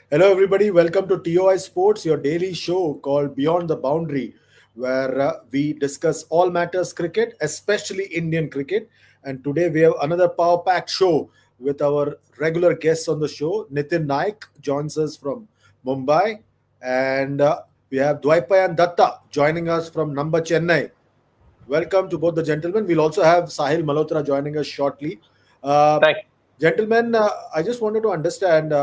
Hello, everybody. Welcome to TOI Sports, your daily show called Beyond the Boundary, where we discuss all matters cricket, especially Indian cricket. And today we have another power packed show with our regular guests on the show. Nitin Naik joins us from Mumbai, and we have Dwaipayan Datta joining us from Number Chennai. Welcome to both the gentlemen. We'll also have Sahil Malhotra joining us shortly. Uh, Thank Gentlemen, I just wanted to understand.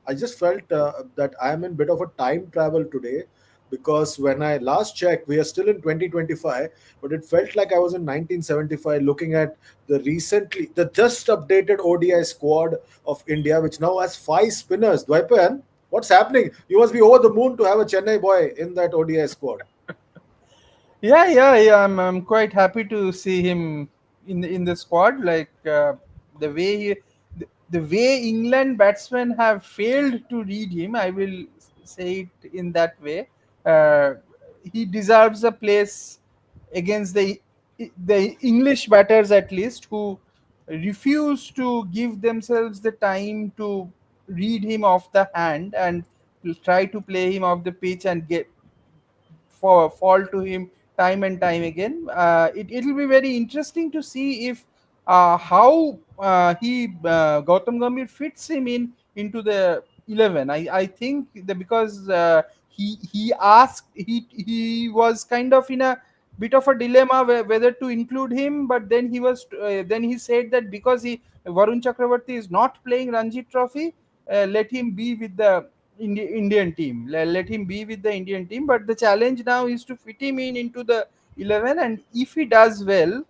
I just felt that I am in bit of a time travel today because when I last checked, we are still in 2025, but it felt like I was in 1975 looking at the just updated ODI squad of India, which now has five spinners. Dwaipan, what's happening? You must be over the moon to have a Chennai boy in that ODI squad. Yeah. I'm quite happy to see him in the squad. The way the way England batsmen have failed to read him, I will say it in that way. Uh, he deserves a place against the English batters at least who refuse to give themselves the time to read him off the hand and try to play him off the pitch and get fall to him time and time again. It'll be very interesting to see if how he Gautam Gambhir fits him into the 11. I think that because he asked he was kind of in a bit of a dilemma whether to include him, but then he said that because he Varun Chakravarthy is not playing Ranji Trophy, let him be with the Indian team. Let him be with the Indian team. But the challenge now is to fit him into the 11. And if he does well,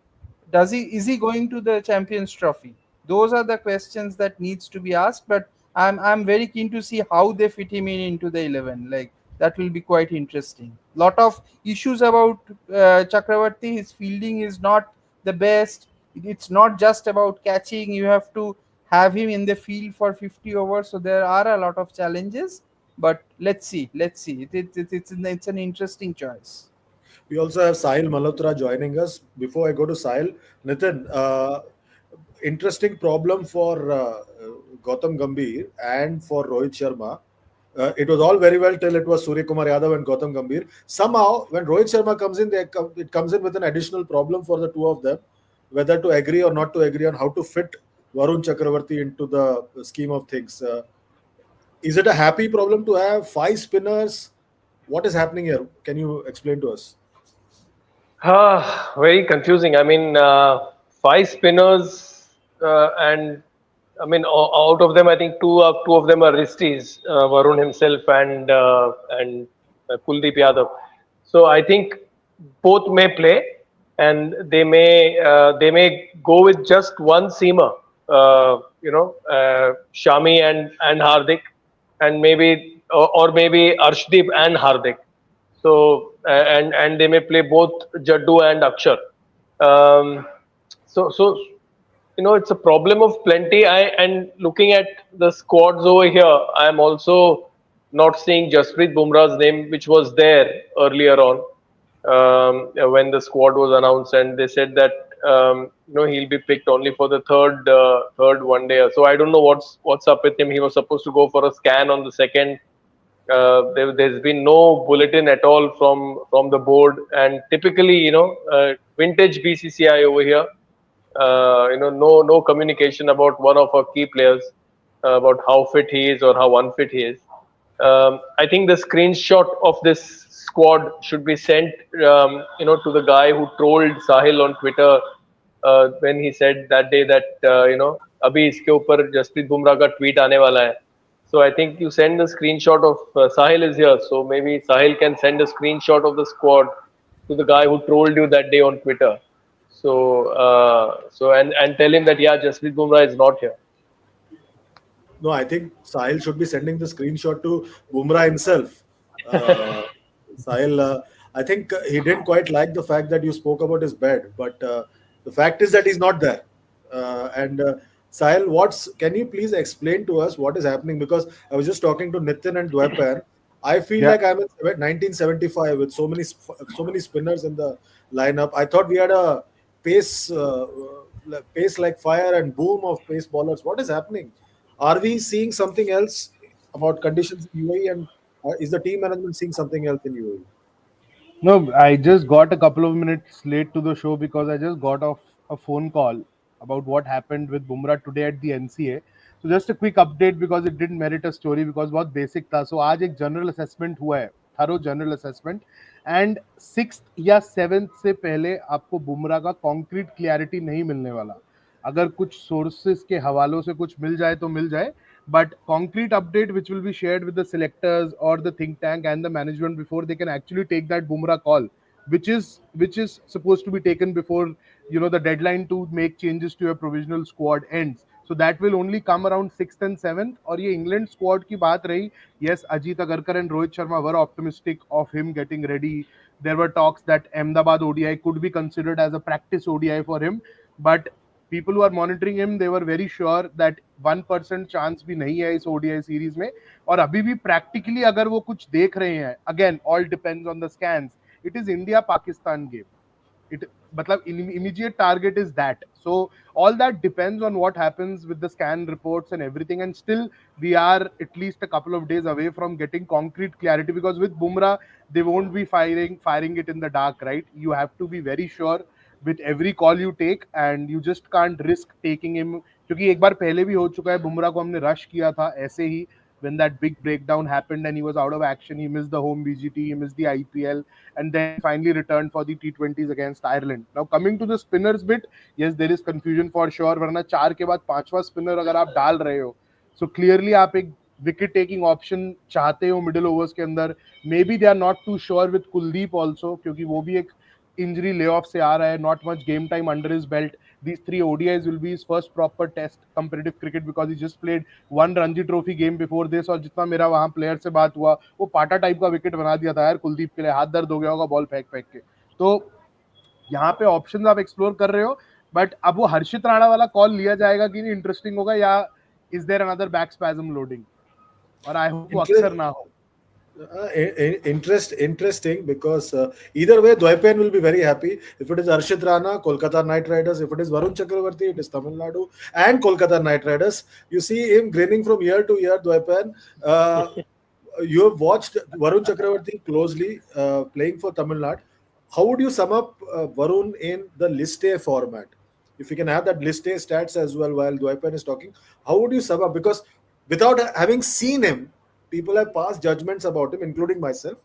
does he is he going to the Champions Trophy? Those are the questions that needs to be asked. But I'm very keen to see how they fit him into the 11. Like that will be quite interesting. Lot of issues about Chakravarti. His fielding is not the best. It's not just about catching. You have to have him in the field for 50 overs. So there are a lot of challenges. But let's see. It's an interesting choice. We also have Sahil Malhotra joining us. Before I go to Sahil, Nitin, interesting problem for Gautam Gambhir and for Rohit Sharma. It was all very well till it was Surya Kumar Yadav and Gautam Gambhir. Somehow, when Rohit Sharma comes in, it comes in with an additional problem for the two of them, whether to agree or not to agree on how to fit Varun Chakravarti into the scheme of things. Is it a happy problem to have five spinners? What is happening here? Can you explain to us? Very confusing. I mean, five spinners, and I mean, out of them, I think two of them are wristies, Varun himself and Kuldeep Yadav. So I think both may play, and they may go with just one seamer. Shami and Hardik, and or maybe Arshdeep and Hardik. So and they may play both Jaddu and Akshar. Um, so it's a problem of plenty. And looking at the squads over here, I am also not seeing Jasprit Bumrah's name, which was there earlier on when the squad was announced, and they said that he'll be picked only for the third one day. So I don't know what's up with him. He was supposed to go for a scan on the second. There's been no bulletin at all from the board, and typically, vintage BCCI over here, no communication about one of our key players about how fit he is or how unfit he is. I think the screenshot of this squad should be sent, to the guy who trolled Sahil on Twitter when he said that day that अभी इसके ऊपर जसप्रीत बुमराह का tweet आने वाला है. So I think you send the screenshot of Sahil is here. So maybe Sahil can send a screenshot of the squad to the guy who trolled you that day on Twitter. And tell him that yeah, Jasprit Bumrah is not here. No, I think Sahil should be sending the screenshot to Bumrah himself. Uh, Sahil, I think he didn't quite like the fact that you spoke about his bed, but the fact is that he's not there. And Sahil, can you please explain to us what is happening? Because I was just talking to Nitin and Dwapan. I feel Yeah. like I'm in 1975 with so many spinners in the lineup. I thought we had a pace, pace like fire and boom of pace bowlers. What is happening? Are we seeing something else about conditions in UAE, and is the team management seeing something else in UAE? No, I just got a couple of minutes late to the show because I just got off a phone call about what happened with Bumrah today at the NCA. So just a quick update because it didn't merit a story because बहुत basic था. So आज एक general assessment हुआ है, thorough general assessment, and 6th या 7th से पहले आपको बुमराह का concrete clarity नहीं मिलने वाला. अगर कुछ sources के हवालों से कुछ मिल जाए तो मिल जाए, but concrete update which will be shared with the selectors or the think tank and the management before they can actually take that Bumrah call, which is supposed to be taken before the deadline to make changes to your provisional squad ends. So that will only come around 6th and 7th. और ये England squad की बात रही, yes, Ajit Agarkar and Rohit Sharma were optimistic of him getting ready. There were talks that Ahmedabad ODI could be considered as a practice ODI for him, but people who are monitoring him, they were very sure that 1% chance भी नहीं है इस ODI series में. और अभी भी practically अगर वो कुछ देख रहे हैं, again all depends on the scans, it is India Pakistan game. It matlab immediate target is that. So all that depends on what happens with the scan reports and everything, and still we are at least a couple of days away from getting concrete clarity, because with Bumrah they won't be firing it in the dark, right? You have to be very sure with every call you take, and you just can't risk taking him, क्योंकि एक बार पहले भी हो चुका है, बुमराह को हमने rush किया था ऐसे ही, when that big breakdown happened and he was out of action, he missed the home BGT, he missed the IPL, and then he finally returned for the T20s against Ireland. Now coming to the spinners bit, yes, there is confusion for sure, वरना 4 के बाद 5वां spinner अगर आप डाल रहे हो, so clearly आप एक विकेट टेकिंग ऑप्शन चाहते हो मिडिल ओवर्स के अंदर. Maybe they are not too sure with Kuldeep also, क्योंकि वो भी एक इंजरी ले ऑफ से आ रहा है, not much game time under his belt. These 3 ODIs will be his first proper test competitive cricket because he just played one Ranji Trophy game before this. और जितना मेरा वहां प्लेयर से बात हुआ, वो पाटा टाइप का विकेट बना दिया था यार कुलदीप के लिए, हाथ दर्द हो गया होगा बॉल फेंक फेंक के. तो यहाँ पे ऑप्शंस आप एक्सप्लोर कर रहे हो, बट अब वो हर्षित राणा वाला कॉल लिया जाएगा कि नहीं, इंटरेस्टिंग होगा, या is there another back spasm loading, और आई होप वो अक्सर ना हो. Interesting, because either way, Dwaipen will be very happy. If it is Arshit Rana, Kolkata Knight Riders. If it is Varun Chakaravarthy, it is Tamil Nadu and Kolkata Knight Riders. You see him grinning from year to year, Dwaipen. You have watched Varun Chakravarthy closely playing for Tamil Nadu. How would you sum up Varun in the list A format? If you can have that list A stats as well while Dwaipen is talking, how would you sum up? Because without having seen him, people have passed judgments about him, including myself,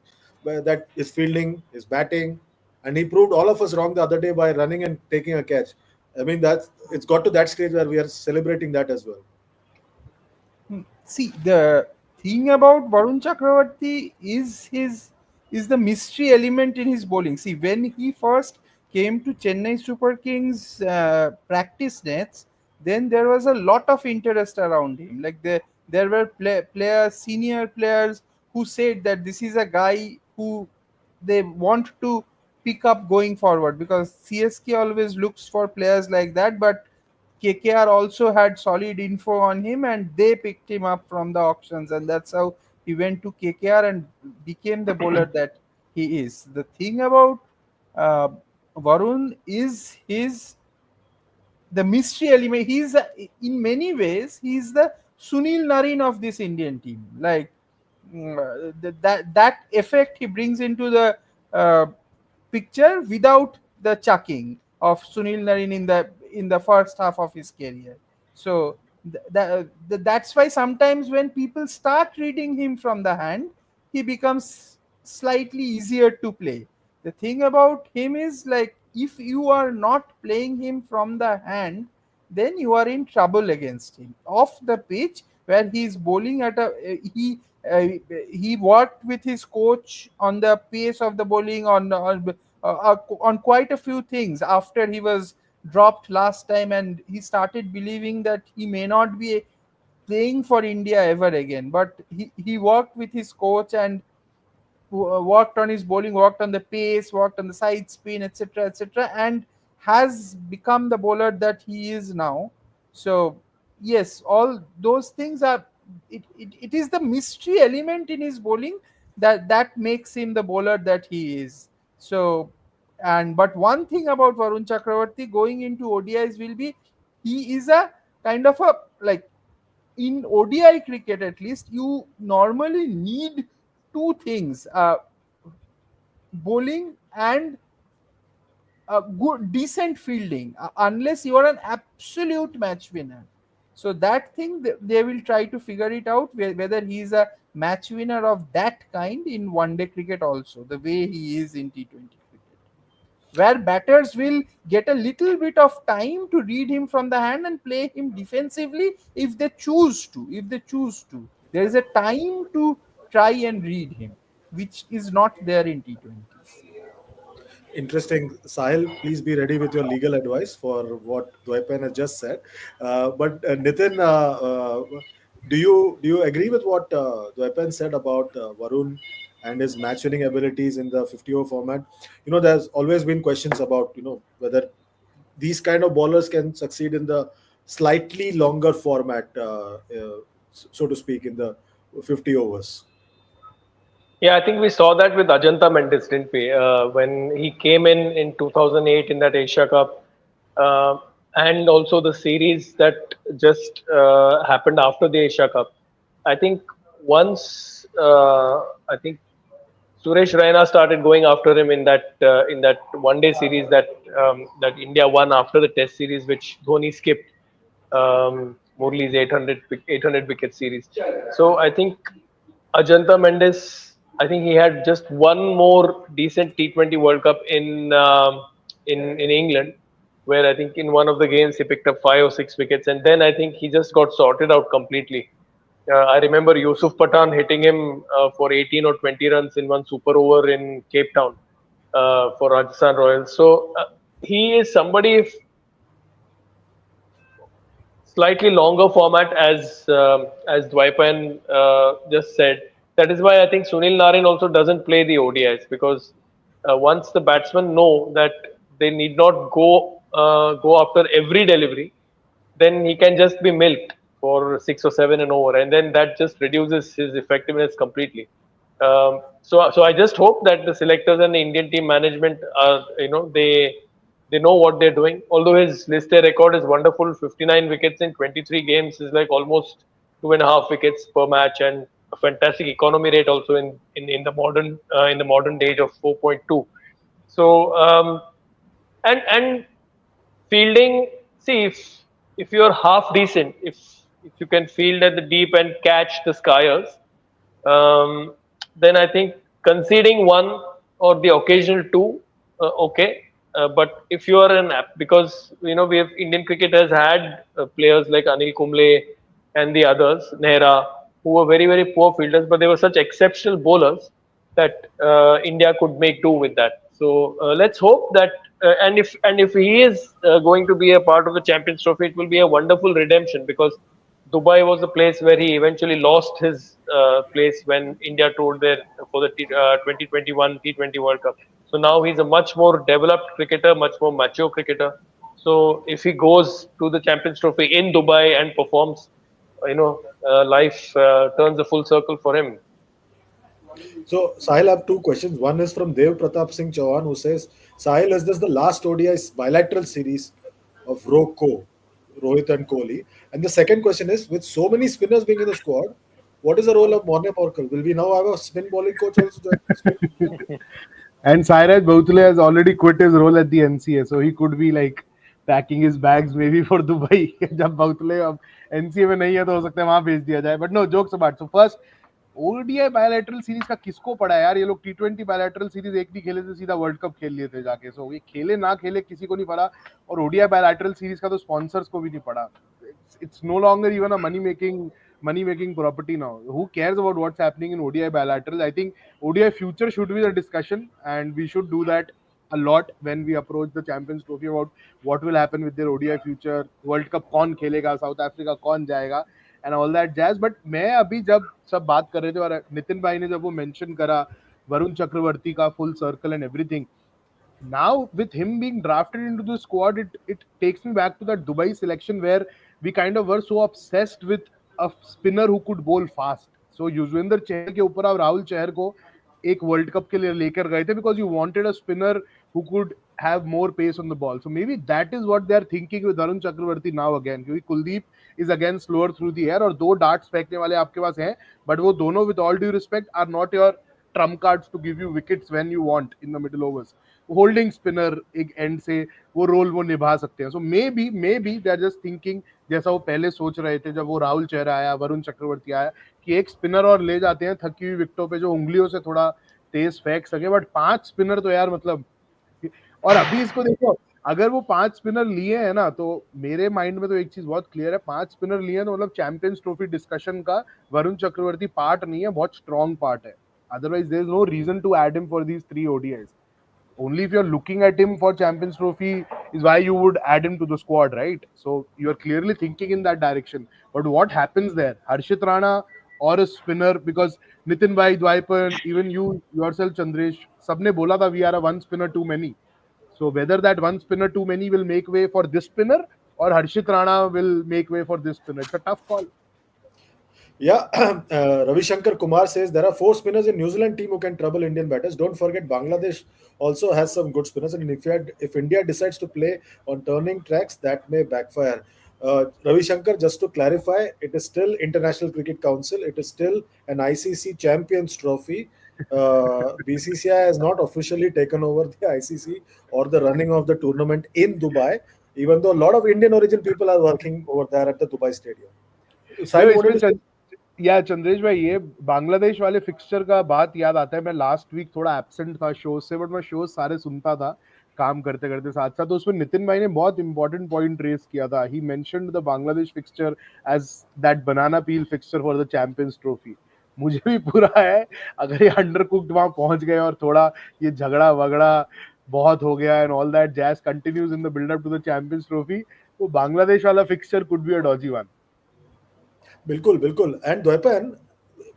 that his fielding, his batting, and he proved all of us wrong the other day by running and taking a catch. I mean, it's got to that stage where we are celebrating that as well. See, the thing about Varun Chakravarthy is the mystery element in his bowling. See, when he first came to Chennai Super Kings practice nets, then there was a lot of interest around him. Like there were players, senior players, who said that this is a guy who they want to pick up going forward, because CSK always looks for players like that. But KKR also had solid info on him, and they picked him up from the auctions, and that's how he went to KKR and became the bowler that he is. The thing about uh, Varun is the mystery element. In many ways, he's the Sunil Narine of this Indian team. Like, that effect he brings into the uh, picture without the chucking of Sunil Narine in the first half of his career. So that's why sometimes when people start reading him from the hand, he becomes slightly easier to play. The thing about him is, like, if you are not playing him from the hand, then you are in trouble against him. Off the pitch, where he is bowling at uh, he worked with his coach on the pace of the bowling, on quite a few things after he was dropped last time, and he started believing that he may not be playing for India ever again. But he worked with his coach and worked on his bowling, worked on the pace, worked on the side spin, etc., etc., and has become the bowler that he is now. So yes, all those things are, it is the mystery element in his bowling that makes him the bowler that he is. So, and but one thing about Varun Chakravarthy going into ODIs will be, he is a kind of a, like, in ODI cricket at least, you normally need two things: bowling and good decent fielding, unless you are an absolute match winner. So that thing, they will try to figure it out, whether he is a match winner of that kind in one day cricket also, the way he is in T20 cricket, where batters will get a little bit of time to read him from the hand and play him defensively if they choose to. If they choose to, there is a time to try and read him, which is not there in T20s. Interesting. Sahil, please be ready with your legal advice for what Dwaipan has just said. But Nitin, do you agree with what Dwaipan said about Varun and his match winning abilities in the 50 over format? There's always been questions about whether these kind of bowlers can succeed in the slightly longer format, so to speak, in the 50 overs. Yeah, I think we saw that with Ajanta Mendes, didn't we? When he came in 2008 in that Asia Cup, uh, and also the series that just happened after the Asia Cup. I think once I think Suresh Raina started going after him in that one day series that India won after the Test series, which Dhoni skipped. Murli's 800 wicket series. So I think Ajanta Mendes, I think he had just one more decent T20 World Cup in England, where I think in one of the games he picked up 5 or 6 wickets, and then I think he just got sorted out completely. I remember Yusuf Pathan hitting him for 18 or 20 runs in one super over in Cape Town for Rajasthan Royals. So he is somebody, if slightly longer format, as Dwaipan just said. That is why I think Sunil Narine also doesn't play the ODIs, because once the batsmen know that they need not go after every delivery, then he can just be milked for 6 or 7 and over, and then that just reduces his effectiveness completely. So I just hope that the selectors and the Indian team management are, they know what they're doing. Although his list A record is wonderful, 59 wickets in 23 games is like almost 2.5 wickets per match, and a fantastic economy rate also in the modern age of 4.2. So and fielding, see, if you're half decent, if you can field at the deep and catch the skiers, um, then I think conceding one or the occasional two, okay. But if you are an app, because we have Indian cricket has had players like Anil Kumble and the others, Nehra, who were very very poor fielders, but they were such exceptional bowlers that India could make do with that. So let's hope that, and if he is going to be a part of the Champions Trophy, it will be a wonderful redemption, because Dubai was the place where he eventually lost his place when India toured there for the 2021 T20 World Cup. So now he's a much more developed cricketer, much more mature cricketer. So if he goes to the Champions Trophy in Dubai and performs, life turns a full circle for him. So, Sahil, I have two questions. One is from Dev Pratap Singh Chauhan, who says, Sahil, is this the last ODI bilateral series of Rohit and Kohli? And the second question is, with so many spinners being in the squad, what is the role of Morne Morkel? Will we now have a spin bowling coach also join the squad? And Sairaj Bhoutle has already quit his role at the NCA, so he could be like packing his bags maybe for Dubai. जब Bhoutle अब NCA में नहीं है तो हो सकता है वहां भेज दिया जाए. But no, jokes apart. So first, ODI bilateral series का किसको पड़ा यार? ये लोग T20 बायलैटरल सीरीज एक नहीं खेले थे, सीधा वर्ल्ड कप खेल लिए थे जाके. सो ये खेले ना खेले किसी को नहीं पड़ा, और ओडीआई बायलैटरल सीरीज का तो स्पॉन्सर्स को भी नहीं पड़ा. It's no longer even a money making property now. Who cares about what's happening in ODI bilateral? I think ODI future should be the discussion, and we should do that a lot when we approach the Champions Trophy, about what will happen with their ODI future. World Cup कौन खेलेगा, South Africa कौन जाएगा, and all that jazz. But मैं अभी जब सब बात कर रहे थे और नितिन भाई ने जब वो mention करा वरुण चक्रवर्ती का full circle and everything, now with him being drafted into the squad, it takes me back to that Dubai selection where we kind of were so obsessed with a spinner who could bowl fast. So Yuzvendra Chahal के ऊपर आप राहुल चहर को एक world cup के लिए लेकर गए थे, because you wanted a spinner who could have more pace on the ball. So maybe that is what they are thinking with Varun Chakravarti now again. क्योंकि Kuldeep is again slower through the air और दो darts फेंकने वाले आपके पास हैं, but वो दोनों with all due respect are not your trump cards to give you wickets when you want in the middle overs. Holding spinner एक end से वो रोल वो निभा सकते हैं. So maybe they are just thinking जैसा वो पहले सोच रहे थे जब वो राहुल चेहरा आया, वरुण चक्रवर्ती आया, कि एक स्पिनर और ले जाते हैं थकी हुई विकेटों पे जो उंगलियों से थोड़ा तेज फेंक सके. बट 5 स्पिनर तो यार मतलब, और अभी इसको देखो, अगर वो 5 स्पिनर लिए हैं ना, तो मेरे माइंड में तो एक चीज बहुत क्लियर है, 5 स्पिनर लिए हैं तो मतलब चैंपियंस ट्रॉफी डिस्कशन का वरुण चक्रवर्ती पार्ट नहीं है, बहुत स्ट्रॉन्ग पार्ट है. Otherwise, there is no reason to add him for these 3 ODIs. Only if you're looking at him for Champions Trophy is why you would add him to the squad, right? So you're clearly thinking in that direction. But what happens there? Harshit Rana or a spinner, because Nitin Bhai, Dwaipan, even you yourself, Chandresh, sabne bola tha we are a one spinner too many. So whether that one spinner too many will make way for this spinner or Harshit Rana will make way for this spinner, it's a tough call. Yeah, Ravi Shankar Kumar says there are 4 spinners in New Zealand team who can trouble Indian batters. Don't forget Bangladesh also has some good spinners, and if India decides to play on turning tracks, that may backfire. Ravi Shankar, just to clarify, it is still International Cricket Council. It is still an ICC Champions Trophy. BCCI has not officially taken over the ICC or the running of the tournament in Dubai, even though a lot of Indian origin people are working over there at the Dubai stadium. Sahil, what did you say? या चंद्रेश भाई, ये बांग्लादेश वाले fixture का बात याद आता है. मैं लास्ट वीक थोड़ा एब्सेंट था शो से, बट मैं शो सारे सुनता था काम करते करते साथ साथ. तो उसमें नितिन भाई ने बहुत इंपॉर्टेंट पॉइंट रेस किया था. He mentioned the Bangladesh fixture as that banana peel fixture for the champions trophy. मुझे भी पूरा है, अगर ये अंडर कुक्ड वहां पहुंच गए और थोड़ा ये झगड़ा वगड़ा बहुत हो गया and all that jazz continues in the build up to the champions trophy, वो बांग्लादेश वाला fixture could be a dodgy one. Bilkul, bilkul. And Dwaipan,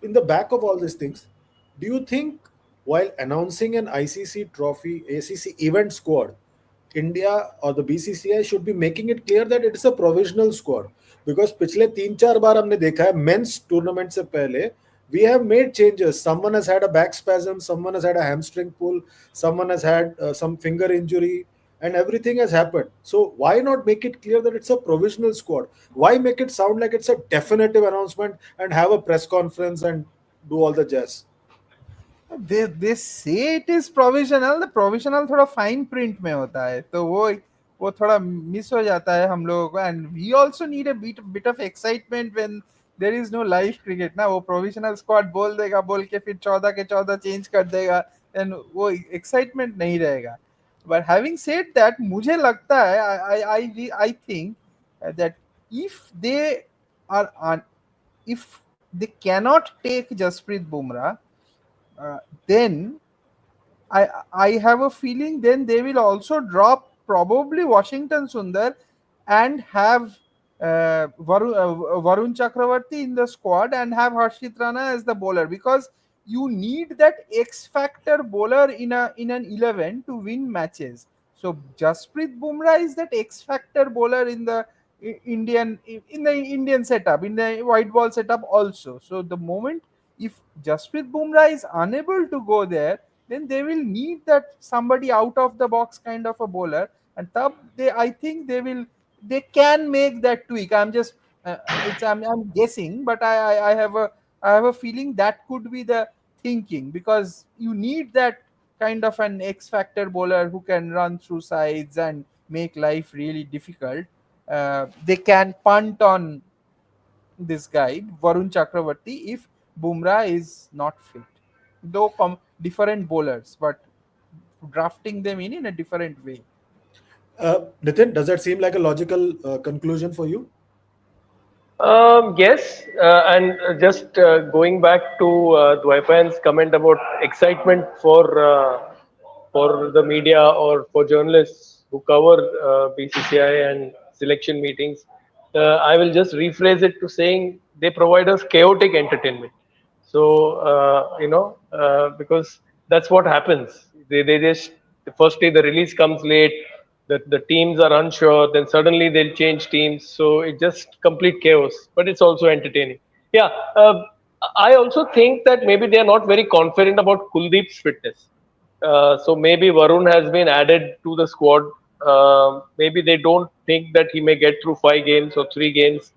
in the back of all these things, do you think while announcing an ICC trophy, ACC event squad, India or the BCCI should be making it clear that it is a provisional squad? Because पिछले 3-4 बार हमने देखा है men's tournament से पहले we have made changes. Someone has had a back spasm, someone has had a hamstring pull, someone has had some finger injury, and everything has happened. So why not make it clear that it's a provisional squad? Why make it sound like it's a definitive announcement and have a press conference and do all the jazz? they say it is provisional. The provisional थोड़ा fine print में होता है, तो वो थोड़ा miss हो जाता है हम लोगों को. And we also need a bit of excitement when there is no live cricket ना. वो provisional squad बोल देगा, बोल के फिर 14 के 14 चेंज कर देगा, then वो excitement नहीं रहेगा. But having said that, मुझे लगता है, I think that if they are if they cannot take Jasprit Bumrah, then I have a feeling then they will also drop probably Washington Sundar and have Varun Chakravarthy in the squad and have Harshit Rana as the bowler, because you need that X factor bowler in an 11 to win matches. So Jasprit Bumrah is that X factor bowler in the Indian setup, in the white ball setup also. So the moment if Jasprit Bumrah is unable to go there, then they will need that somebody out of the box kind of a bowler, and I think they can make that tweak. I'm guessing, but I have a feeling that could be the thinking, because you need that kind of an X factor bowler who can run through sides and make life really difficult. They can punt on this guy Varun Chakravarthy if Bumrah is not fit. Though different bowlers, but drafting them in a different way. Nitin, does that seem like a logical conclusion for you? Yes, and just going back to Dwaipan's comment about excitement for the media or for journalists who cover BCCI and selection meetings, I will just rephrase it to saying they provide us chaotic entertainment. So because that's what happens. They just, firstly the release comes late, the teams are unsure, then suddenly they'll change teams, so it's just complete chaos, but it's also entertaining. Yeah, I also think that maybe they are not very confident about Kuldeep's fitness. So maybe Varun has been added to the squad. Maybe they don't think that he may get through 5 games or 3 games.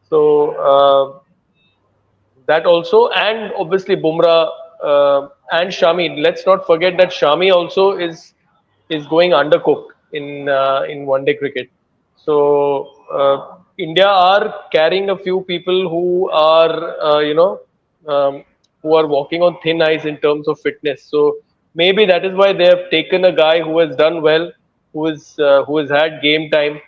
So that also, and obviously Bumrah and Shami. Let's not forget that Shami also is going undercooked in one day cricket. So India are carrying a few people who are who are walking on thin ice in terms of fitness. So maybe that is why they have taken a guy who has done well, who has had game time,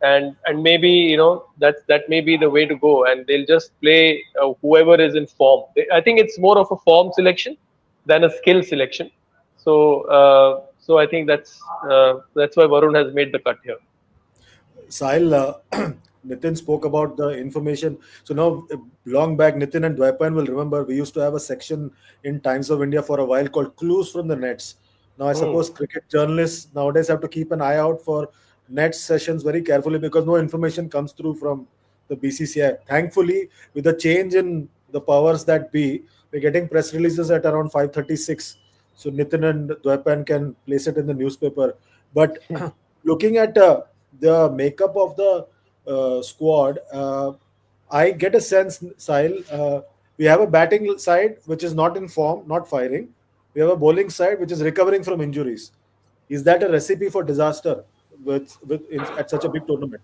and maybe that may be the way to go, and they'll just play whoever is in form. I think it's more of a form selection than a skill selection. So I think that's why Varun has made the cut here. Sahil, Nitin spoke about the information. So now, long back, Nitin and Dwaipan will remember we used to have a section in Times of India for a while called Clues from the Nets. Now, I Hmm. suppose cricket journalists nowadays have to keep an eye out for net sessions very carefully because no information comes through from the BCCI. Thankfully, with the change in the powers that be, we're getting press releases at around 5:36. So Nitin and Dwaipan can place it in the newspaper. But looking at the makeup of the squad, I get a sense, Sahil, we have a batting side which is not in form, not firing. We have a bowling side which is recovering from injuries. Is that a recipe for disaster at such a big tournament?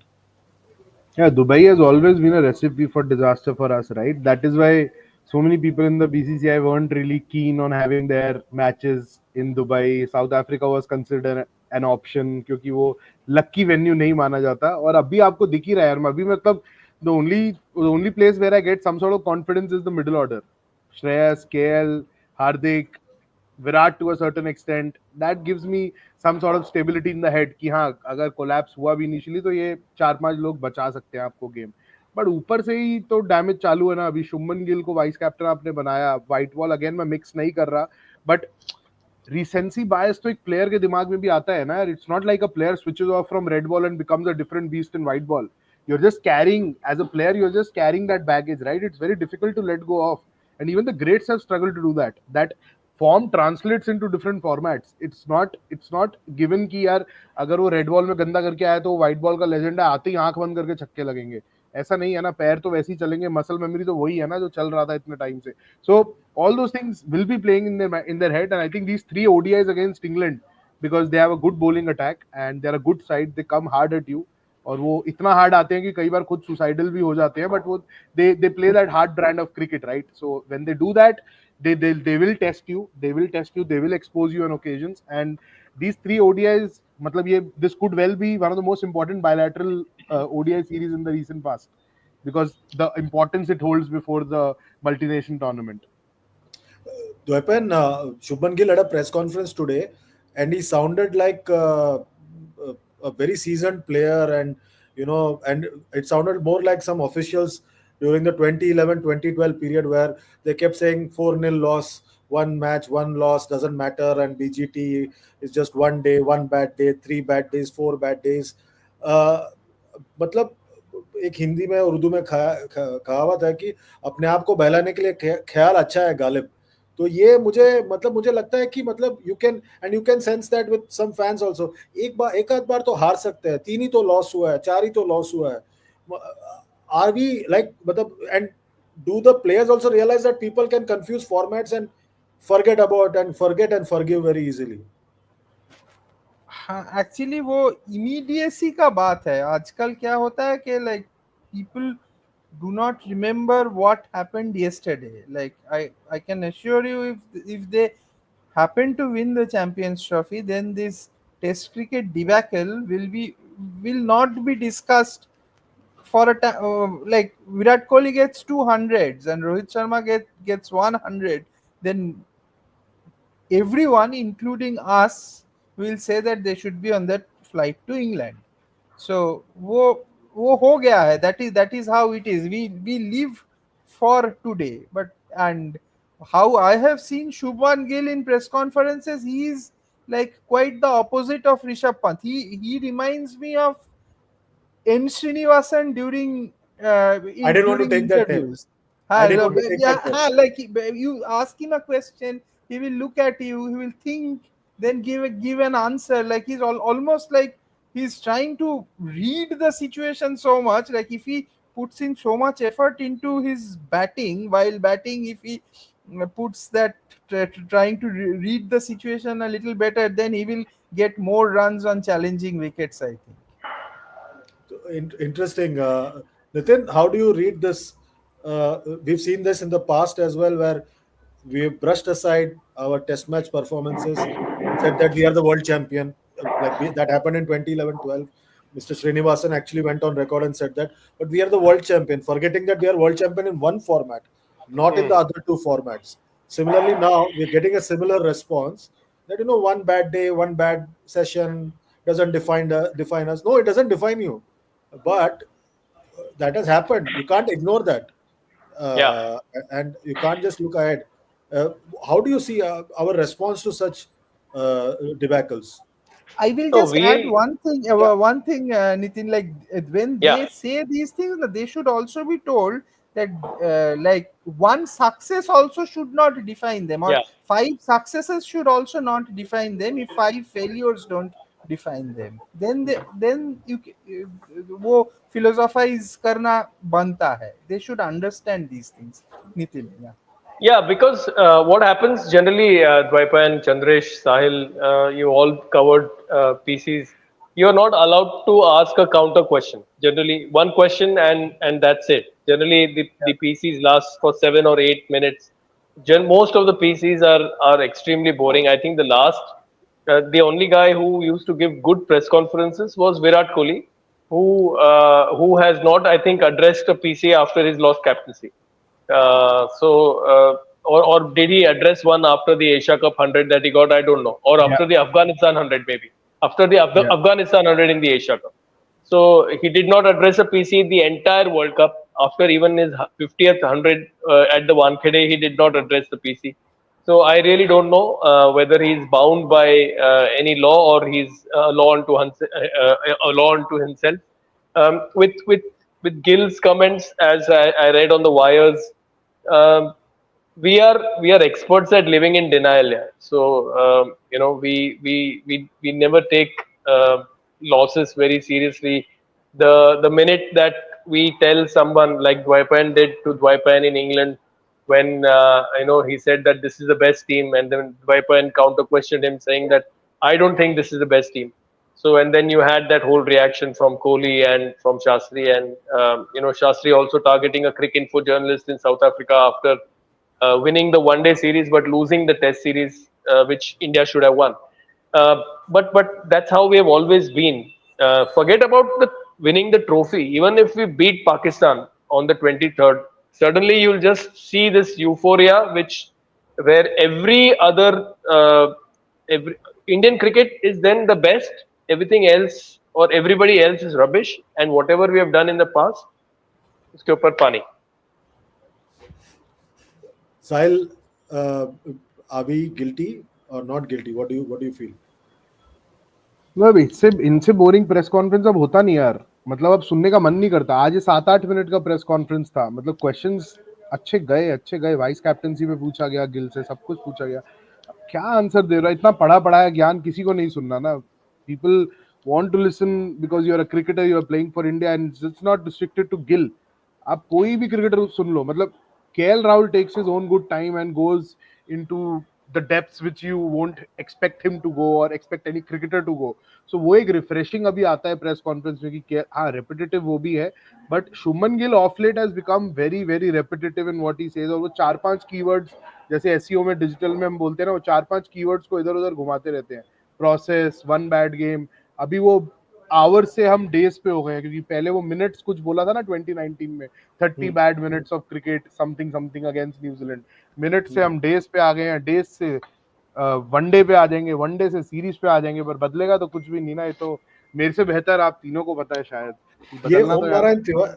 Yeah, Dubai has always been a recipe for disaster for us, right? That is why so many people in the BCCI weren't really keen on having their matches in Dubai. South Africa was considered an option क्योंकि वो lucky venue नहीं माना जाता और अभी आपको दिख ही रहा है यार अभी मतलब the only place where I get some sort of confidence is the middle order. Shreyas, KL, Hardik, Virat to a certain extent. That gives me some sort of stability in the head कि हाँ अगर collapse हुआ भी initially तो ये 4-5 लोग बचा सकते हैं आपको गेम. बट ऊपर से ही तो डैमेज चालू है ना. अभी शुभमन गिल को वाइस कैप्टन आपने बनाया. व्हाइट बॉल अगेन मैं मिक्स नहीं कर रहा बट recency bias तो एक प्लेयर के दिमाग में भी आता है ना. It's not like a player switches off from red ball and becomes a different beast in white ball. You're just carrying, as a player, you're just carrying that baggage, right? It's very difficult to let go of. And even the greats have struggled to do that. That form translates into different formats. It's not given कि यार अगर वो red ball में गंदा करके आया तो white ball का लेजेंड है आते ही आंख बंद करके छक्के लगेंगे. ऐसा नहीं है ना. पैर तो वैसे ही चलेंगे. मसल मेमोरी तो वही है ना जो चल रहा था इतने टाइम से. So all those things will be playing in their head, and I think these 3 ODIs against England, because they have a good bowling attack and they're a good side, they come hard at you. और वो इतना hard आते हैं कि कई बार खुद suicidal भी हो जाते हैं. बट वो they play that hard brand of cricket, right? So when they do that, they will test you, they will expose you on occasions. And these 3 ODIs, मतलब ये this could well be one of the most important bilateral ODI series in the recent past, because the importance it holds before the multi-nation tournament. Dwepen, Shubman Gill had a press conference today, and he sounded like a very seasoned player, and it sounded more like some officials during the 2011-2012 period where they kept saying 4-0 loss, one match, one loss doesn't matter, and BGT is just one day, one bad day, 3 bad days, 4 bad days. Uh, मतलब एक हिंदी में उर्दू में कहावत है कि अपने आप को बहलाने के लिए ख्याल अच्छा है गालिब. तो ये मुझे लगता है कि मतलब you can sense that with some fans also. एक आध बार तो हार सकते हैं. 3 ही तो लॉस हुआ है, 4 ही तो लॉस हुआ है. आर वी लाइक मतलब and do the players also realise that people can confuse formats and forget and forgive very easily? हाँ एक्चुअली वो इमीडिएसी का बात है. आजकल क्या होता है कि like people do not remember what happened yesterday. Like I can assure you, if they happen to win the Champions Trophy, then this Test cricket debacle will not be discussed for a time. Like Virat Kohli gets 200s and Rohit Sharma gets 100, then everyone, including us, will say that they should be on that flight to England. So वो हो गया है. That is how it is. We live for today. But and how I have seen Shubman Gill in press conferences, he is like quite the opposite of Rishabh Pant. He reminds me of N. Srinivasan I didn't want to during take that name. interviews. I didn't want to take Yeah, that name. like you ask him a question, he will look at you, he will think, then give an answer. Like he's almost like he's trying to read the situation so much. Like if he puts in so much effort into his batting, while batting, if he puts that trying to read the situation a little better, then he will get more runs on challenging wickets, I think. Interesting. Nitin, how do you read this? We've seen this in the past as well, where we've brushed aside our test match performances, said that we are the world champion. That happened in 2011-12. Mr. Srinivasan actually went on record and said that, but we are the world champion, forgetting that we are world champion in one format, not in the other two formats. Similarly, now we're getting a similar response that, one bad day, one bad session doesn't define us. No, it doesn't define you, but that has happened. You can't ignore that, Yeah. and you can't just look ahead. Uh, how do you see our response to such debacles? I will So just add we, Yeah, one thing, Nitin. Like when yeah, they say these things, they should also be told that like one success also should not define them, or yeah. five successes should also not define them. If five failures don't define them, then then वो philosophize करना बनता है. They should understand these things, Nitin. Yeah. Yeah, because what happens generally, Dwaipa and Chandresh, Sahil, you all covered PCs. You're not allowed to ask a counter question. Generally, one question and that's it. Generally, the PCs last for 7 or 8 minutes. Most of the PCs are extremely boring. I think the only guy who used to give good press conferences was Virat Kohli, who has not, I think, addressed a PC after his lost captaincy. Or did he address one after the Asia Cup 100 that he got? I don't know. Or Yeah, after the Afghanistan 100, maybe. After the yeah. Afghanistan 100 in the Asia Cup. So he did not address a PC the entire World Cup. After even his 50th 100 at the Wankhede, he did not address the PC. So I really don't know whether he's bound by any law or he's a law unto himself. With Gill's comments, as I read on the wires, um, we are experts at living in denial. Yeah. So we never take losses very seriously. The minute that we tell someone like Dwaipan did to Dwaipan in England, when he said that this is the best team, and then Dwaipan counter questioned him saying that I don't think this is the best team. So and then you had that whole reaction from Kohli and from Shastri, and Shastri also targeting a cricket info journalist in South Africa after winning the one day series but losing the test series, which India should have won. But that's how we have always been. Forget about the winning the trophy. Even if we beat Pakistan on the 23rd, suddenly you'll just see this euphoria, which where every Indian cricket is then the best. Everything else or everybody else is rubbish, and whatever we have done in the past, uske upar pani. Sahil, uh, are we guilty or not guilty? What do you feel? मतलब इनसे boring press conference अब होता नहीं यार. मतलब अब सुनने का मन नहीं करता. आज ये 7-8 मिनट का प्रेस कॉन्फ्रेंस था. मतलब क्वेश्चंस अच्छे गए. वाइस कैप्टनसी में पूछा गया, गिल से सब कुछ पूछा गया. क्या आंसर दे रहा है? इतना पढ़ा है ज्ञान किसी को नहीं सुनना ना. People want to listen because you are a cricketer, you are playing for India, and it's not restricted to Gill. आप कोई भी क्रिकेटर सुन लो. मतलब KL Rahul takes his own good time and goes into the depths which you won't expect him to go or expect any cricketer to go. So वो एक refreshing अभी आता है press conference में कि हाँ रेपिटेटिव वो भी है, but Shubman Gill of late has become very very repetitive in what he says. और वो 4-5 कीवर्ड्स जैसे एसईओ में डिजिटल में हम बोलते हैं ना, वो 4-5 कीवर्ड्स को इधर उधर घुमाते रहते हैं. Process, one bad game. अभी वो आवर्स से हम डेज पे हो गए हैं, क्योंकि पहले वो मिनट्स कुछ बोला था ना 2019 में, 30 bad minutes of cricket something something against New Zealand. Minute से हम डेज पे आ गए हैं, डेज से वनडे पे आ जाएंगे, वनडे से सीरीज पे आ जाएंगे, पर बदलेगा तो कुछ भी नहीं ना. ये तो मेरे से बेहतर आप तीनों को पता है शायद. ये बदलना तो यार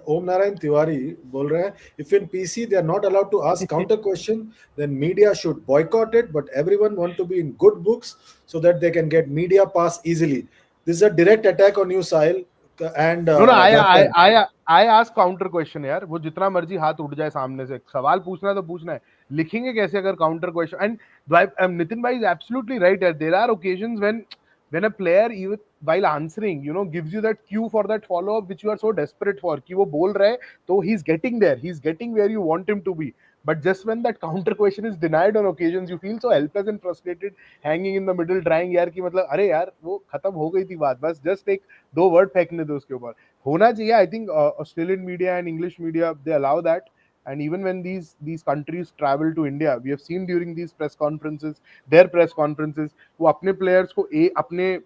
ओम नारायण तिवारी बोल रहे हैं, if in PC they are not allowed to ask counter question, then media should boycott it, but everyone want to be in good books so that they can get media pass easily. This is a direct attack on you, Sahil. And no I ask counter question यार. वो जितना मर्जी हाथ उठ जाए सामने से, सवाल पूछना है तो पूछना है. लिखेंगे कैसे अगर counter question? And Nitin bhai is absolutely right. There are occasions when a player, even while answering, gives you that cue for that follow up which you are so desperate for. कि वो बोल रहा है, तो he's getting there. He's getting where you want him to be. But just when that counter question is denied on occasions, you feel so helpless and frustrated, hanging in the middle, trying यार कि मतलब अरे यार वो खत्म हो गई थी बात, बस just एक दो word फेंकने दो उसके ऊपर. होना चाहिए. I think Australian media and English media, they allow that. And even when these countries travel to India, we have seen during these press conferences, their press conferences, वो अपने players को अपने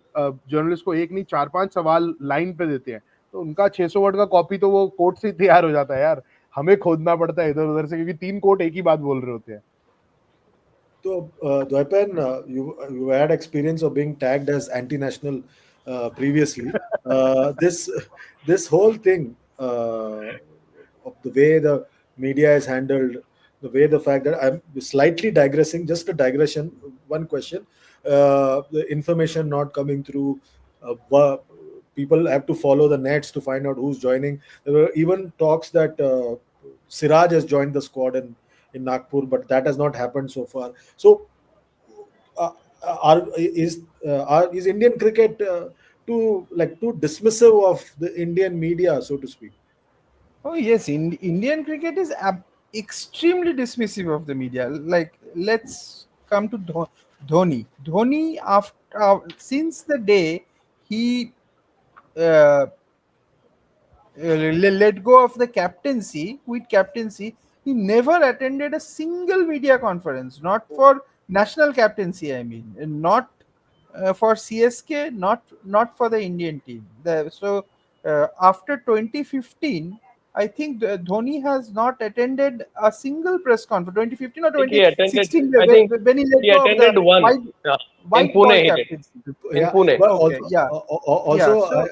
जर्नलिस्ट को एक नहीं चार पांच सवाल लाइन पे देते हैं. तो उनका 600 वर्ड का कॉपी तो वो कोट से तैयार हो जाता है यार. हमें खोदना पड़ता है इधर उधर से, क्योंकि 3 कोट एक ही बात बोल रहे होते हैं. So, Dwaipan, you had experience of being tagged as anti-national previously. This whole thing of the way the media is handled, the fact that I'm slightly digressing, just a digression. One question: the information not coming through. People have to follow the nets to find out who's joining. There were even talks that Siraj has joined the squad in Nagpur, but that has not happened so far. So, is Indian cricket too dismissive of the Indian media, so to speak? Oh yes, Indian cricket is extremely dismissive of the media. Like, let's come to Dhoni. Dhoni, after since the day he uh, let go of the captaincy, quit captaincy, he never attended a single media conference. Not for national captaincy, I mean, and not for CSK, not for the Indian team. After 2015, I think Dhoni has not attended a single press conference. 2015 or I think he attended. 2016, I think when he let he go of attended the one. Yeah. In white Pune ball he did. captaincy. In Yeah, Pune. but Okay, yeah, yeah. also So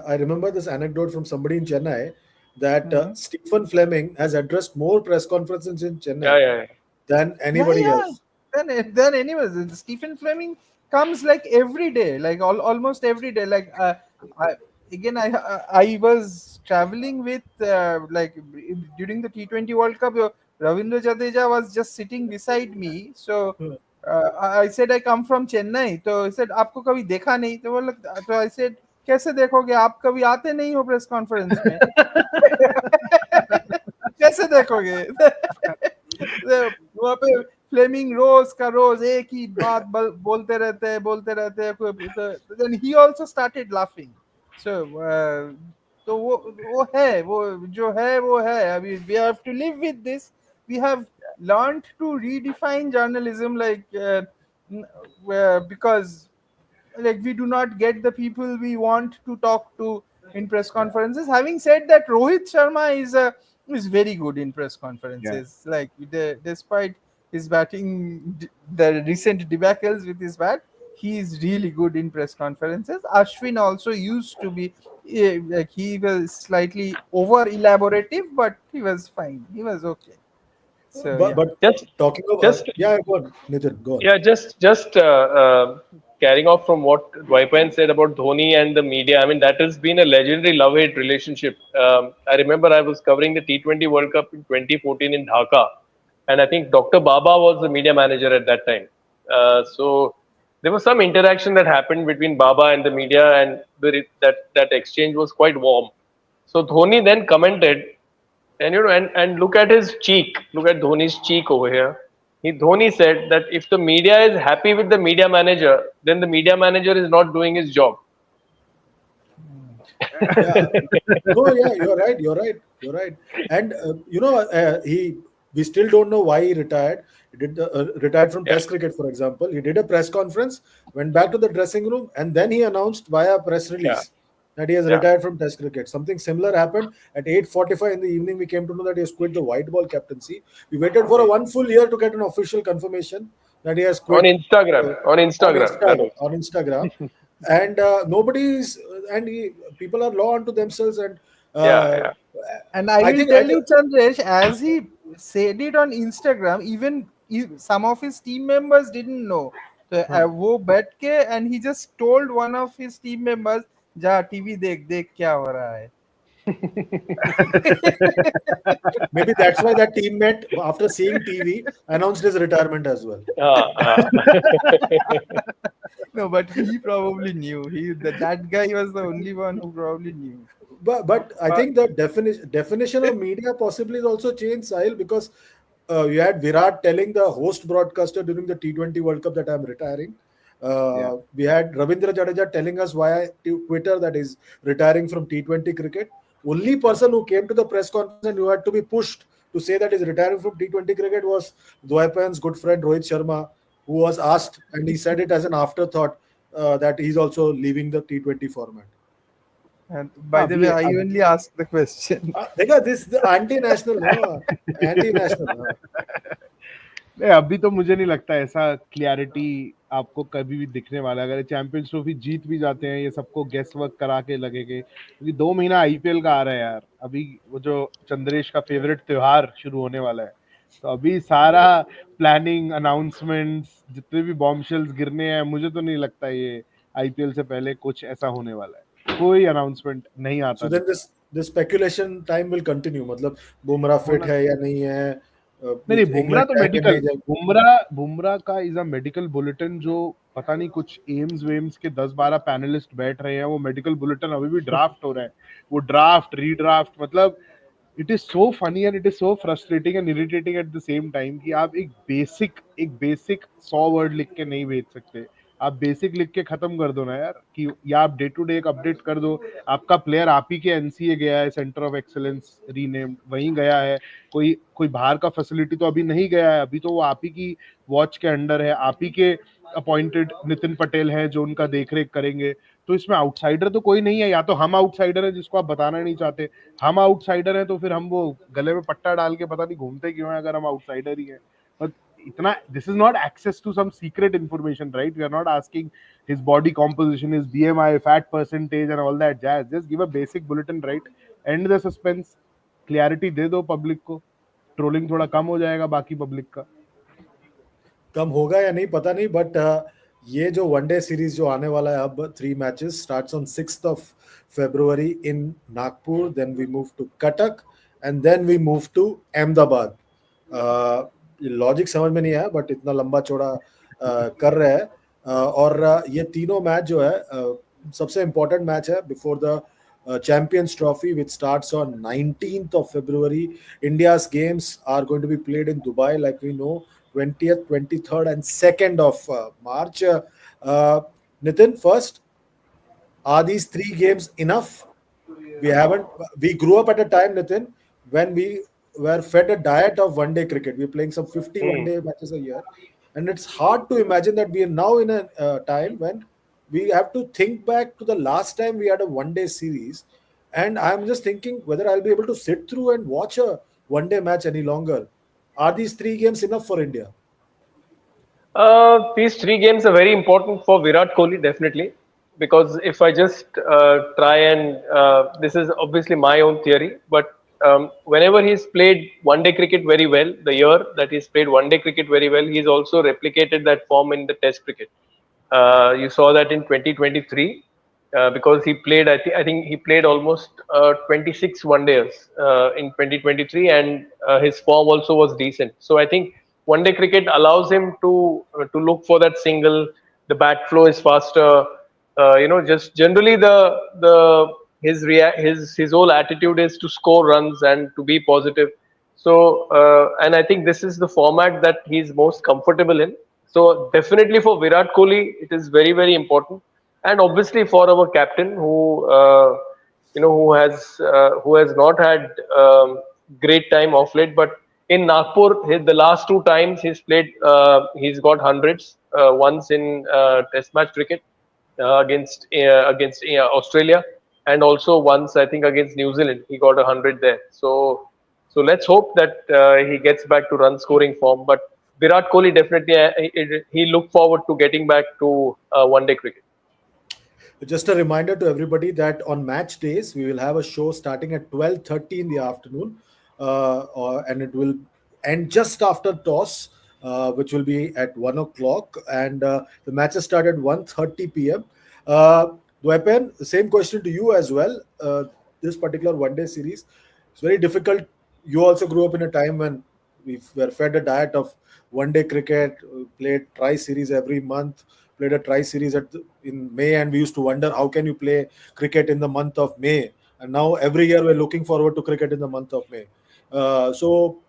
I remember this anecdote from somebody in Chennai that mhm. Stephen Fleming has addressed more press conferences in Yeah, Chennai yeah, yeah. than Yeah, anybody yeah. else. Then anyways, Stephen Fleming comes like every day, like almost every day. Like I again, I was traveling with during the T20 World Cup. Ravindra Jadeja was just sitting beside me. So I said I come from Chennai. So he said आपको कभी देखा नहीं? तो बोला, तो I said कैसे देखोगे? आप कभी आते नहीं हो प्रेस कॉन्फ्रेंस में? कैसे देखोगे? वहाँ पे फ्लेमिंग रोज का रोज एक ही बात बोलते रहते हैं then he also started laughing. So तो वो है, वो जो है वो है. अभी we have to live with this. We have learned to redefine journalism, like because like we do not get the people we want to talk to in press conferences. Having said that, Rohit Sharma is very good in press Yeah. conferences. Like despite his batting, the recent debacles with his bat, he is really good in press conferences. Ashwin also used to be like he was slightly over elaborative, but he was fine. He was okay. So But yeah. Just, talking of just yeah, go on, Nitin, go on. Yeah, just carrying off from what Dwaipan said about Dhoni and the media. I mean, that has been a legendary love-hate relationship. I remember I was covering the T20 World Cup in 2014 in Dhaka, and I think Dr. Baba was the media manager at that time. So there was some interaction that happened between Baba and the media, and that exchange was quite warm. So Dhoni then commented, and and look at his cheek. Look at Dhoni's cheek over here. Dhoni said that if the media is happy with the media manager, then the media manager is not doing his job. Yeah, no, yeah, you're right, you're right. And we still don't know why he retired. He did retired from Yeah, Test cricket, for example. He did a press conference, went back to the dressing room, and then he announced via press yeah, release that he has yeah. retired from Test cricket. Something similar happened at 8:45 in the evening. We came to know that he has quit the white ball captaincy. We waited for a one full year to get an official confirmation that he has On quit Instagram, on on Instagram, that Instagram. was. On Instagram, and nobody's and people are law unto themselves, and Yeah, uh, yeah, And I I will think tell you, Chandresh, as he said it on Instagram, even some of his team members didn't know. So huh. वो बैठ के and he just told one of his team members, जा TV देख देख क्या हो रहा है. Maybe that's why that teammate, after seeing TV, announced his retirement as well. uh, No, but he probably knew. That guy was the only one who probably knew. But I But think the definition of media possibly is also changed, Sahil, because you had Virat telling the host broadcaster during the T20 World Cup that I'm retiring. Yeah. We had Ravindra Jadeja telling us via Twitter that he's retiring from T20 cricket. Only person who came to the press conference and who had to be pushed to say that he's retiring from T20 cricket was Dwaipan's good friend Rohit Sharma, who was asked, and he said it as an afterthought that he's also leaving the T20 format. and हाँ, by the अभी way, I अब only asked the question. देखा this the anti-national, no? Anti-national. नहीं, अभी तो मुझे नहीं लगता ऐसा क्लियरिटी आपको कभी भी दिखने वाला है। अगर चैंपियंस ट्रॉफी जीत भी जाते हैं, ये सबको गेस वर्क करा के लगेंगे, क्योंकि 2 महीना आईपीएल का आ रहा है यार। अभी वो जो चंद्रेश का फेवरेट त्योहार शुरू होने वाला है, तो अभी सारा प्लानिंग, अनाउंसमेंट्स, जितने भी बॉम्बशेल्स गिरने हैं, मुझे तो नहीं लगता ये आईपीएल से पहले कुछ ऐसा होने वाला है। कोई अनाउंसमेंट नहीं आता So then दिखा। this speculation time will continue. मतलब बुमराह फिट होना है या नहीं है, नहीं, बुमराह इंग्लैंड तो जाएगा मेडिकल, नहीं जाएगा. बुमराह का इज अ मेडिकल बुलेटिन, जो पता नहीं कुछ एम्स वेम्स के 10-12 पैनलिस्ट बैठ रहे हैं, वो मेडिकल बुलेटिन अभी भी ड्राफ्ट हो रहा है, वो ड्राफ्ट रीड्राफ्ट, मतलब it is so funny and it is so frustrating and irritating at the same time कि आप एक बेसिक 100 वर्ड लिख के नहीं भेज सकते। आप बेसिक लिख के खत्म कर दो ना यार, कि या आप डे टू डे एक अपडेट कर दो। आपका प्लेयर आप ही के एनसीए गया है, सेंटर ऑफ एक्सेलेंस रीनेम्ड, वहीं गया है। कोई कोई बाहर का फैसिलिटी तो अभी नहीं गया है, अभी तो वो आप ही की वॉच के अंडर है, आप ही के अपॉइंटेड नितिन पटेल हैं जो उनका देखरेख करेंगे। तो इसमें आउटसाइडर तो कोई नहीं है, या तो हम आउटसाइडर हैं जिसको आप बताना नहीं चाहते। हम आउटसाइडर हैं तो फिर हम वो गले में पट्टा डाल के पता नहीं घूमते क्यों हैं अगर हम आउटसाइडर ही हैं। बट इतना, this is not access to some secret information, right? We are not asking his body composition, his BMI, fat percentage and all that jazz. Just give a basic bulletin, right? End the suspense, clarity दे दो public को, trolling थोड़ा कम हो जाएगा बाकी public का। कम होगा या नहीं पता नहीं, बट ये जो वनडे सीरीज जो आने वाला है, अब 3 matches starts on 6th of February इन Nagpur, then we move to Cuttack and then we move to Ahmedabad. Logic समझ में नहीं आया, बट इतना लंबा चौड़ा कर रहे हैं. और ये तीनों मैच जो है, सबसे इम्पोर्टेंट मैच है before the Champions Trophy, which starts on 19th of February. India's games are going to be played in Dubai, like we know, 20th, 23rd, and 2nd of March. Nitin, first, are these 3 games enough? We grew up at a time, Nitin, when we were fed a diet of one-day cricket. We're playing some 50 one-day matches a year. And it's hard to imagine that we are now in a time when we have to think back to the last time we had a one-day series. And I'm just thinking whether I'll be able to sit through and watch a one-day match any longer. Are these 3 games enough for India? These 3 games are very important for Virat Kohli, definitely. Because if I just try and this is obviously my own theory, but whenever he's played one day cricket very well, the year that he's played one day cricket very well, he's also replicated that form in the Test cricket. You saw that in 2023 because he played. I think he played almost 26 one days in 2023, and his form also was decent. So I think one day cricket allows him to look for that single. The bat flow is faster. Just generally the his whole attitude is to score runs and to be positive. So, and I think this is the format that he's most comfortable in. So, definitely for Virat Kohli, it is very, very important, and obviously for our captain, who has not had great time off late, but in Nagpur, the last 2 times he's played, he's got hundreds. Once in Test match cricket against Australia, and also once I think against New Zealand, he got 100 there. So let's hope that he gets back to run scoring form. But Virat Kohli definitely he look forward to getting back to one day cricket. Just a reminder to everybody that on match days we will have a show starting at 12:30 in the afternoon, and it will end just after toss, which will be at 1 o'clock, and the matches start at 1:30 p.m. Dwaipen, the same question to you as well. this particular one day series, it's very difficult. You also grew up in a time when we were fed a diet of one day cricket, played tri series every month, played a tri series in May, and we used to wonder how can you play cricket in the month of May. And now every year we're looking forward to cricket in the month of May. So,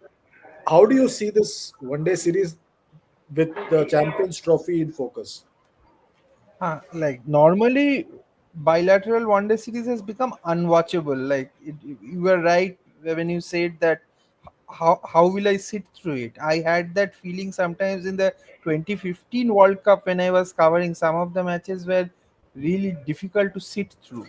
how do you see this one day series with the Champions Trophy in focus? Like normally, bilateral one day series has become unwatchable. You were right when you said that. How will I sit through it? I had that feeling sometimes in the 2015 World Cup when I was covering. Some of the matches were really difficult to sit through.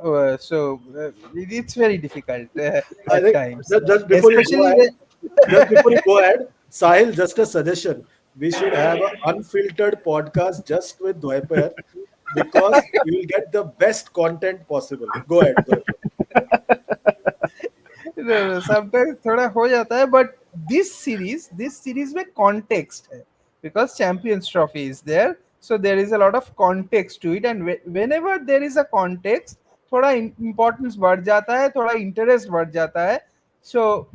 It's very difficult I at think times, just before you go especially ahead, when. just before you go ahead, Sahil, just a suggestion. We should have an unfiltered podcast just with Dwaiper because you will get the best content possible. Go ahead, Dwaiper. No, sometimes थोड़ा हो जाता है, but this series में context है, because Champions Trophy is there, so there is a lot of context to it, and whenever there is a context, थोड़ा importance बढ़ जाता है, थोड़ा interest बढ़ जाता है. So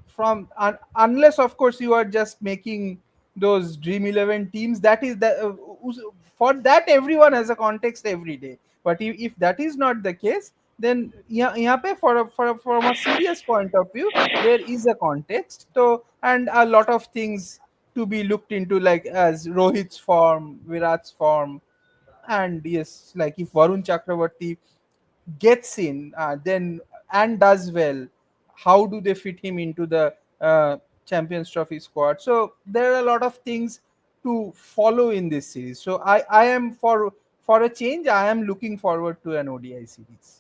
unless of course you are just making those Dream 11 teams, that is for that everyone has a context every day. But if that is not the case, then यहाँ पे from a serious point of view there is a context, so and a lot of things to be looked into, like as Rohit's form, Virat's form, and yes, like if Varun Chakravarthy gets in, then and does well, how do they fit him into the Champions Trophy squad? So there are a lot of things to follow in this series. So I am for a change. I am looking forward to an ODI series.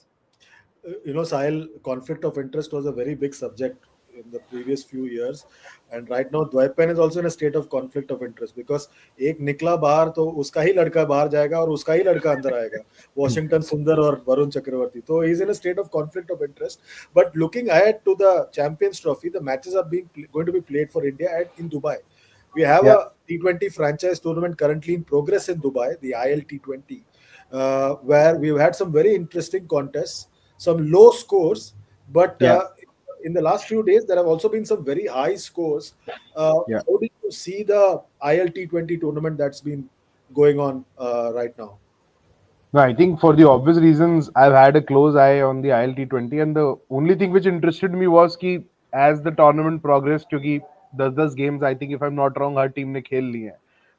Sahil, conflict of interest was a very big subject in the previous few years, and right now Dwaipen is also in a state of conflict of interest because एक निकला बाहर तो उसका ही लड़का बाहर जाएगा और उसका ही लड़का अंदर आएगा, Washington Sundar और Varun Chakravarthy. So he's in a state of conflict of interest. But looking ahead to the Champions Trophy, the matches are going to be played for India in Dubai. We have Yeah. a T20 franchise tournament currently in progress in Dubai, the ILT20, where we've had some very interesting contests, some low scores, but Yeah. in the last few days there have also been some very high scores. Yeah. How do you see the ILT20 tournament that's been going on right now? No, I think for the obvious reasons, I've had a close eye on the ILT20, and the only thing which interested me was कि as the tournament progressed, क्योंकि 10 games, I think if I'm not wrong, her team ने खेल ली है,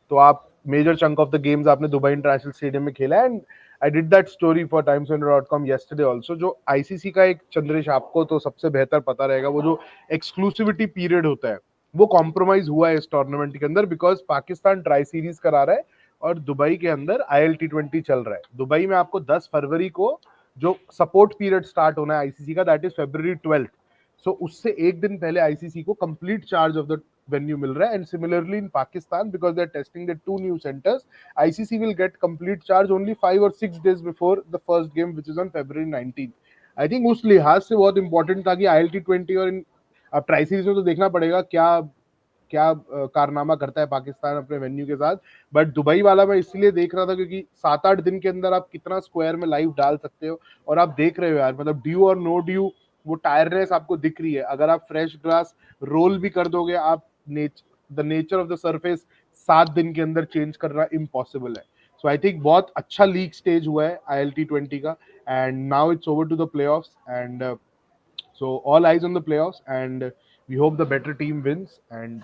तो आप major chunk of the games आपने Dubai international stadium में खेला है. And I did that story for timeswonder.com yesterday also. जो आईसीसी का एक, चंद्रेश आपको तो सबसे बेहतर पता रहेगा, वो जो एक्सक्लूसिविटी पीरियड होता है वो कॉम्प्रोमाइज हुआ है इस टूर्नामेंट के अंदर, बिकॉज पाकिस्तान ट्राई सीरीज करा रहा है और दुबई के अंदर ILT20 चल रहा है. दुबई में आपको 10 फरवरी को जो सपोर्ट पीरियड स्टार्ट होना है आईसीसी का, दैट इज February 12th. सो उससे एक दिन पहले आईसीसी को complete charge of the venue मिल रहा है. And similarly in Pakistan, because they are testing the 2 new centers, ICC will get complete charge only 5 or 6 days before the first game, which is on February 19th. I think उस लिहाज से बहुत important था कि ILT20 और इन अब tri series में तो देखना पड़ेगा क्या क्या कारनामा करता है पाकिस्तान अपने वेन्यू के साथ. बट दुबई वाला मैं इसलिए देख रहा था क्योंकि 7-8 दिन के अंदर आप कितना स्क्वायर में लाइव डाल सकते हो, और आप देख रहे हो यार, मतलब ड्यू और नो ड्यू वो टायरनेस आपको दिख रही है. अगर आप फ्रेश ग्रास रोल भी कर दोगे, आप the nature of the surface 7 दिन के अंदर चेंज करना इम्पॉसिबल है. सो आई थिंक बहुत अच्छा लीग स्टेज हुआ है ILT20 का, and now it's over to the playoffs, and so all eyes on the playoffs, and we hope the better team wins and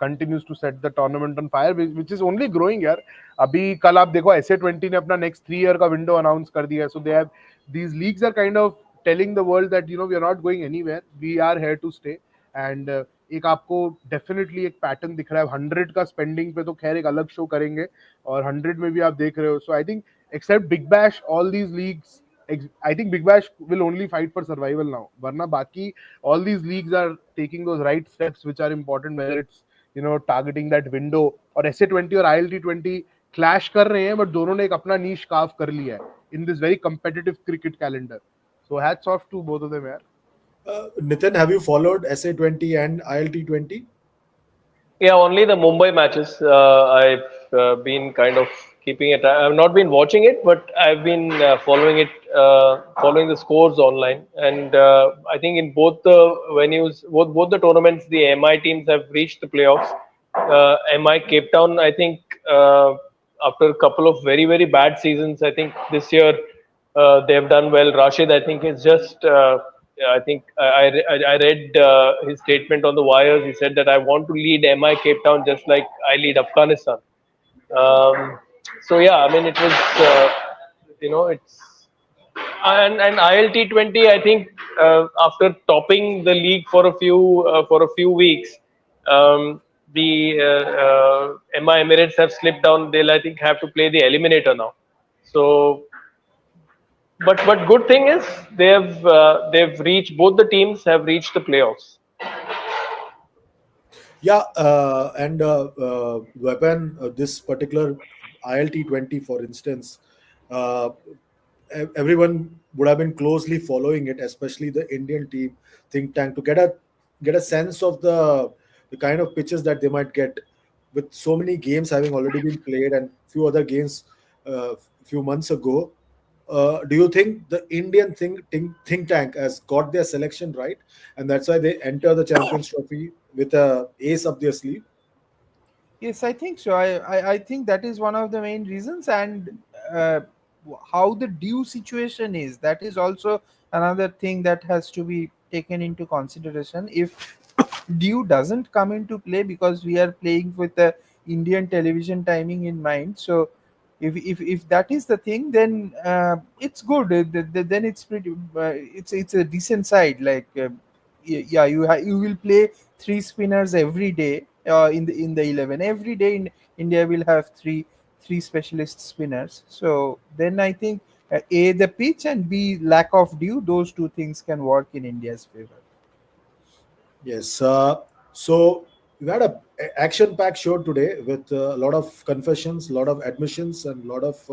continues to set the tournament on fire, which is only growing यार. अभी कल आप देखो SA20 ने अपना next 3 year का window announce कर दिया है. So they have, these leagues are kind of telling the world that we are not going anywhere, we are here to stay. and एक आपको डेफिनेटली एक पैटर्न दिख रहा है. 100 का स्पेंडिंग पे तो खैर एक अलग शो करेंगे, और 100 में भी आप देख रहे हो. So I think except Big Bash, all these leagues, I think Big Bash will only fight for survival now. वरना बाकी all these leagues are taking those right steps which are important, whether it's targeting that window, और SA20 और ILT20 clash कर रहे हैं, but दोनों ने एक अपना niche carve कर लिया है in this very competitive cricket calendar. So hats off to both of them यार. Nitin, have you followed SA20 and ILT20? Yeah, only the Mumbai matches. I've been kind of keeping it. I've not been watching it, but I've been following it, following the scores online. And I think in both the venues, both the tournaments, the MI teams have reached the playoffs. MI Cape Town, I think, after a couple of very bad seasons, I think this year they've done well. Rashid, I think, is just. I think I read his statement on the wires. He said that I want to lead MI Cape Town just like I lead Afghanistan. So yeah, I mean it was it's and ILT20. I think after topping the league for a few weeks, the MI Emirates have slipped down. They'll I think have to play the eliminator now. So but good thing is they've reached, both the teams have reached the playoffs. Yeah, and weapon this particular ILT20, for instance, uh, everyone would have been closely following it, especially the Indian team think tank, to get a sense of the kind of pitches that they might get, with so many games having already been played and few other games few months ago. Do you think the Indian think tank has got their selection right, and that's why they enter the Champions Trophy with a ace up their sleeve? Yes, I think so. I think that is one of the main reasons, and uh, how the due situation is. That is also another thing that has to be taken into consideration. If due doesn't come into play, because we are playing with the Indian television timing in mind, so if that is the thing, then it's good. Then it's pretty. It's a decent side. Like yeah, you will play three spinners every day in the 11. Every day in India will have three specialist spinners. So then I think A, the pitch, and B, lack of dew, those two things can work in India's favor. Yes. So we had a action-packed show today with a lot of confessions, a lot of admissions, and lot of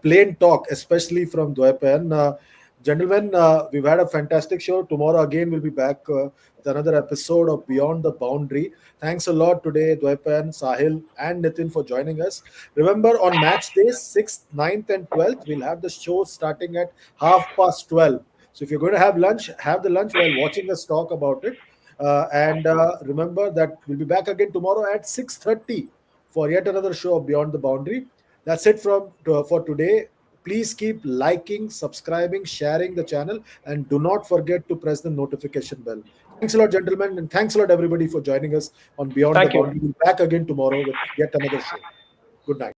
plain talk, especially from Dwaipan. Gentlemen, we've had a fantastic show. Tomorrow again we'll be back with another episode of Beyond the Boundary. Thanks a lot today, Dwaipan, Sahil, and Nitin, for joining us. Remember, on match days 6th, 9th, and 12th, we'll have the show starting at 12:30. So if you're going to have lunch, have the lunch while watching us talk about it. And remember that we'll be back again tomorrow at 6:30 for yet another show of Beyond the Boundary. That's it for today. Please keep liking, subscribing, sharing the channel, and do not forget to press the notification bell. Thanks a lot, gentlemen, and thanks a lot, everybody, for joining us on Beyond the Thank you. Boundary. We'll be back again tomorrow with yet another show. Good night.